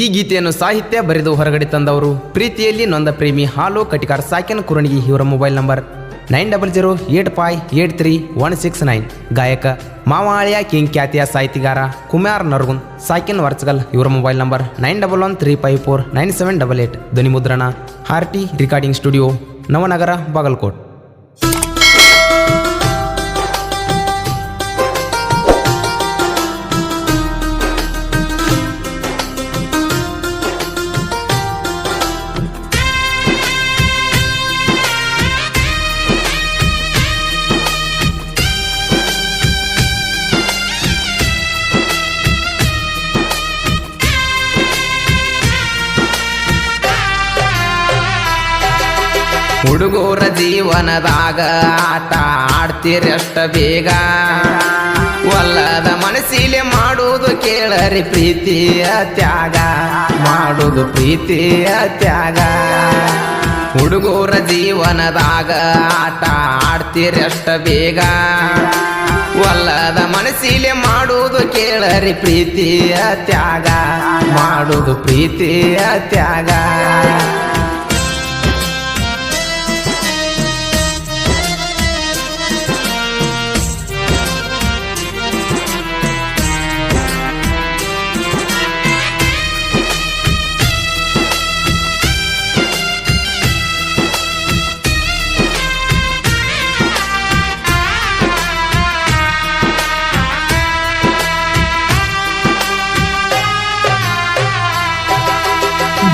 ಈ ಗೀತೆಯನ್ನು ಸಾಹಿತ್ಯ ಬರೆದು ಹೊರಗಡೆ ತಂದವರು ಪ್ರೀತಿಯಲ್ಲಿ ನೊಂದ ಪ್ರೇಮಿ ಹಾಲು ಕಟಿಕಾರ್ ಸಾಕಿನ ಕುರಣಗಿ. ಇವರ ಮೊಬೈಲ್ ನಂಬರ್ 9008583169. ಗಾಯಕ ಮಾವಾಳಿಯ ಕಿಂಗ್ ಖ್ಯಾತಿಯ ಸಾಹಿತಿಗಾರ ಕುಮಾರ್ ನರಗುಂದ್ ಸಾಕಿನ್ ವರ್ಚಗಲ್. ಇವರ mobile number 9113549788. Dhwani Mudrana RT recording studio, Navanagar, Bagalkot. ಹುಡುಗರ ಜೀವನದಾಗ ಆಟ ಆಡ್ತೀರಷ್ಟ ಬೇಗ, ಒಲ್ಲದ ಮನಸ್ಸಿಲೆ ಮಾಡುವುದು ಕೇಳರಿ ಪ್ರೀತಿಯ ತ್ಯಾಗ, ಮಾಡುವುದು ಪ್ರೀತಿಯ ತ್ಯಾಗ. ಹುಡುಗರ ಜೀವನದಾಗ ಆಟ ಆಡ್ತೀರಷ್ಟ ಬೇಗ, ಒಲ್ಲದ ಮನಸ್ಸಿಲೆ ಮಾಡುವುದು ಕೇಳರಿ ಪ್ರೀತಿಯ ತ್ಯಾಗ, ಮಾಡುವುದು ಪ್ರೀತಿಯ ತ್ಯಾಗ.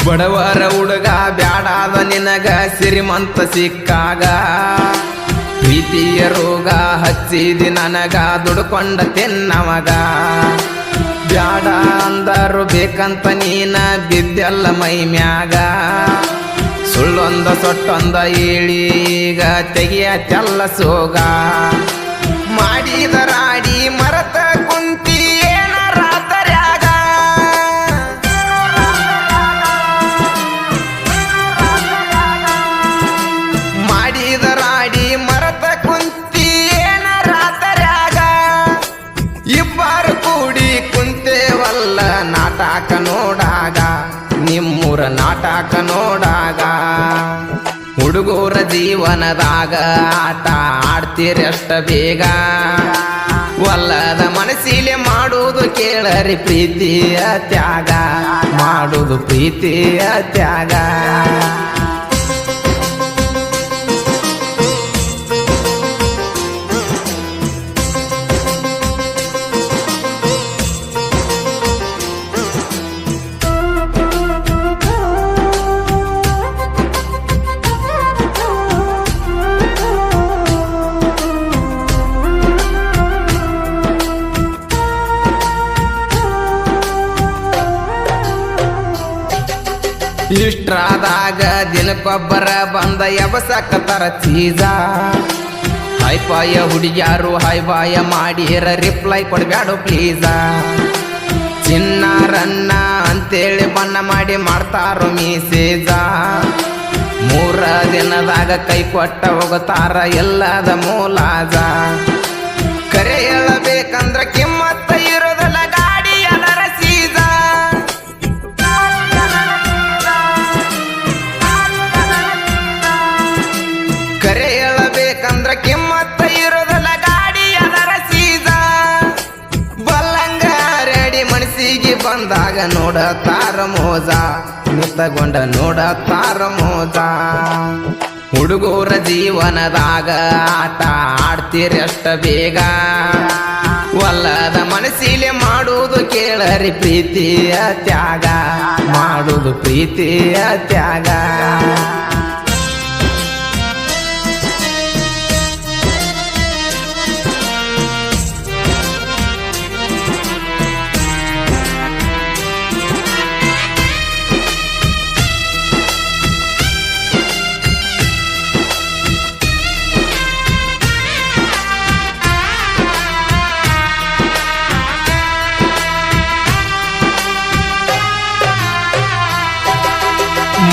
ಬಡವರ ಹುಡುಗ ಬ್ಯಾಡಾದ ನಿನಗ ಸಿರಿಮಂತ ಸಿಕ್ಕಾಗ, ಪ್ರೀತಿಯ ರೋಗ ಹಚ್ಚಿದಿ ನನಗ ದುಡ್ಕೊಂಡ ತಿನ್ನವಗ. ಬ್ಯಾಡ ಅಂದರು ಬೇಕಂತ ನೀನ ಬಿದ್ದೆಲ್ಲ ಮೈ ಮ್ಯಾಗ, ಸುಳ್ಳೊಂದ ಸೊಟ್ಟೊಂದ ಈಗ ತೆಗಿಯ ಚೆಲ್ಲ ಸೋಗ. ಮಾಡಿದರಾಡಿ ಮರತ ಕುಂತಿ ನಾಟಕ ನೋಡಾಗ, ನಿಮ್ಮೂರ ನಾಟಕ ನೋಡಾಗ. ಹುಡುಗರ ಜೀವನದಾಗ ಆಟ ಆಡ್ತೀರಷ್ಟ ಬೇಗ, ಒಲ್ಲದ ಮನಸ್ಸಿಲೆ ಮಾಡುವುದು ಕೇಳರಿ ಪ್ರೀತಿಯ ತ್ಯಾಗ, ಮಾಡುವುದು ಪ್ರೀತಿಯ ತ್ಯಾಗ. ಇಷ್ಟ್ರಾದಾಗ ದಿನಕ್ಕೊಬ್ಬರ ಬಂದ ಎಬಸಕತರ ಚೀಜ, ಹೈಪಾಯ ಹುಡುಗ್ಯಾರು ಹೈಬಾಯ ಮಾಡಿರ ರಿಪ್ಲೈ ಕೊಡ್ಬ್ಯಾಡು ಪ್ಲೀಸ. ಚಿನ್ನಾರನ್ನ ಅಂತೇಳಿ ಬಣ್ಣ ಮಾಡಿ ಮಾಡ್ತಾರೋ ಮೀಸೇಜ, 3 ದಿನದಾಗ ಕೈ ಕೊಟ್ಟ ಹೋಗುತ್ತಾರ ಎಲ್ಲದ ಮೂಲಾಜ. ಕರೆ ಹೇಳಬೇಕಂದ್ರ ಕಿಮ್ಮತ್ತ ಇರೋದಲ್ಲ ಗಾಡಿ ಅದರ ಸೀಜ. ಕರೆ ಹೇಳಬೇಕಂದ್ರ ಕಿಮ್ಮತ್ತ ಇರೋದಲ್ಲ ಗಾಡಿ ಅದರ ಸೀಜ. ಬಲ್ಲಂಗ ರೆಡಿ ಮನಸ್ಸಿಗೆ ಬಂದಾಗ ನೋಡತಾರ ಮೋಜ, ನಿತ್ತಗೊಂಡ ನೋಡತಾರ ಮೋಜ. ಹುಡುಗರ ಜೀವನದಾಗ ಆಟ ಆಡ್ತೀರಷ್ಟ ಬೇಗ, ಒಲ್ಲದ ಮನಸ್ಸಿಲೆ ಮಾಡುವುದು ಕೇಳರಿ ಪ್ರೀತಿಯ ತ್ಯಾಗ, ಮಾಡುವುದು ಪ್ರೀತಿಯ ತ್ಯಾಗ.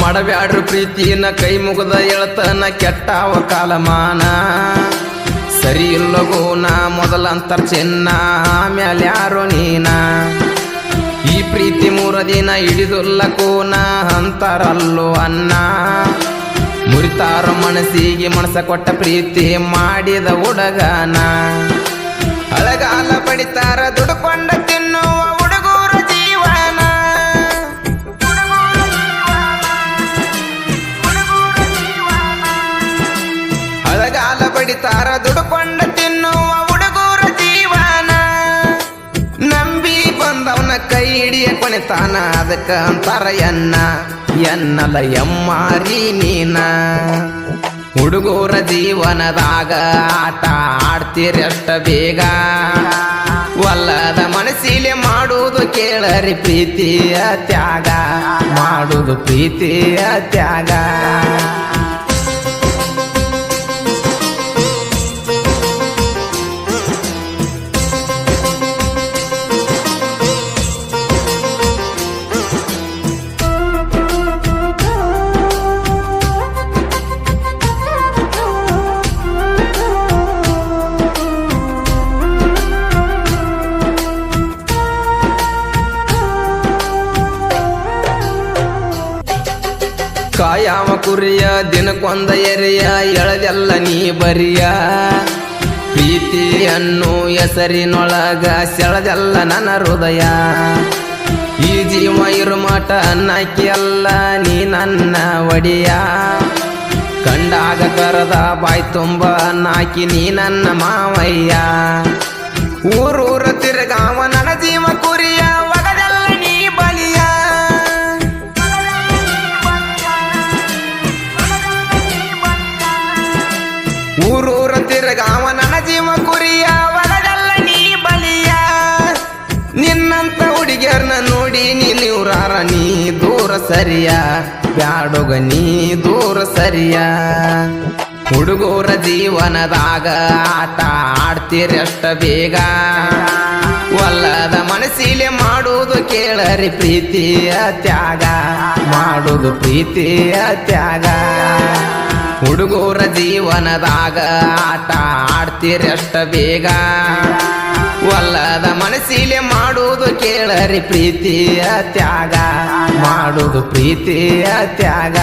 ಮಾಡಬ್ಯಾಡ್ರು ಪ್ರೀತಿನ ಕೈ ಮುಗದ ಎಳತನ ಕೆಟ್ಟಾವ ಕಾಲಮಾನ. ಸರಿ ಇಲ್ಲಗೋನ ಮೊದಲಂತರ ಚಿನ್ನ, ಆಮ್ಯಾಲ ಯಾರೋ ನೀನ. ಈ ಪ್ರೀತಿ 3 ದಿನ ಹಿಡಿದುಲ್ಲ ಕೋನ ಅಂತಾರಲ್ಲೋ ಅನ್ನ ಮುರಿತಾರ ಮನಸ್ಸಿಗೆ ಮನಸ ಕೊಟ್ಟ ಪ್ರೀತಿ ಮಾಡಿದ ಹುಡುಗನ ಅಳಗಾಲ ಬಡಿತಾರ ದುಡ್ಕೊಂಡ ತಿನ್ನುವ ಹುಡುಗರ ಜೀವನ ಅಳಗಾಲ ಬಡಿತಾರ ದುಡ್ಕೊಂಡ ತಿನ್ನುವ ಹುಡುಗರ ಜೀವನ ನಂಬಿ ಬಂದವನ ಕೈ ಹಿಡಿಯ ಕೊನೆತಾನ ಅದಕ್ಕ ಅಂತಾರ ಎನ್ನಲ ಎಮ್ಮಾರಿ ನೀನ ಹುಡುಗರ ಜೀವನದಾಗ ಆಟ ಆಡ್ತೀರಷ್ಟ ಬೇಗ ಒಲ್ಲದ ಮನಸ್ಸಿಲೆ ಮಾಡುವುದು ಕೇಳರಿ ಪ್ರೀತಿಯ ತ್ಯಾಗ ಮಾಡುವುದು ಪ್ರೀತಿಯ ತ್ಯಾಗ ಕಾಯವ ಕುರಿಯ ದಿನಕ್ಕೊಂದ ಎರೆಯ ಎಳದೆಲ್ಲ ನೀ ಬರಿಯ ಪ್ರೀತಿ ಅನ್ನೋ ಹೆಸರಿನೊಳಗ ಸೆಳೆದೆಲ್ಲ ನನ್ನ ಹೃದಯ ಈ ಜೀವ ಇರು ಮಠ ಅನ್ನಕ್ಕೆ ಅಲ್ಲ ನೀ ನನ್ನ ಒಡೆಯ ಕಂಡಾಗ ಕರದ ಬಾಯ್ ತುಂಬ ನಾಕಿ ನೀ ನನ್ನ ಮಾವಯ್ಯ ಊರೂರ ತಿರುಗಾವ ನನ್ನ ಜೀವ ಕುರಿಯ ಒಗದೆಲ್ಲ ನೀ ಬಲಿಯ ಊರೂರ ತಿರುಗಾವ ನನ್ನ ಜೀವ ಕುರಿಯ ಒಳಗಲ್ಲ ನೀ ಬಲಿಯ ನಿನ್ನಂತ ಹುಡುಗಿಯರ್ನ ನೋಡಿ ನೀವ್ರಾರ ನೀ ದೂರ ಸರಿಯ ಬ್ಯಾಡೋಗ ನೀ ದೂರ ಸರಿಯ ಹುಡುಗರ ಜೀವನದಾಗ ಆಟ ಆಡ್ತೀರಷ್ಟ ಬೇಗ ಒಲ್ಲದ ಮನಸ್ಸಿಲೆ ಮಾಡುವುದು ಕೇಳರಿ ಪ್ರೀತಿಯ ತ್ಯಾಗ ಮಾಡುವುದು ಪ್ರೀತಿಯ ತ್ಯಾಗ ಹುಡುಗರ ಜೀವನದಾಗ ಆಟ ಆಡ್ತೀರಷ್ಟ ಬೇಗ ಒಲ್ಲದ ಮನಸ್ಸಿಲೆ ಮಾಡುವುದು ಕೇಳರಿ ಪ್ರೀತಿಯ ತ್ಯಾಗ ಮಾಡುವುದು ಪ್ರೀತಿಯ ತ್ಯಾಗ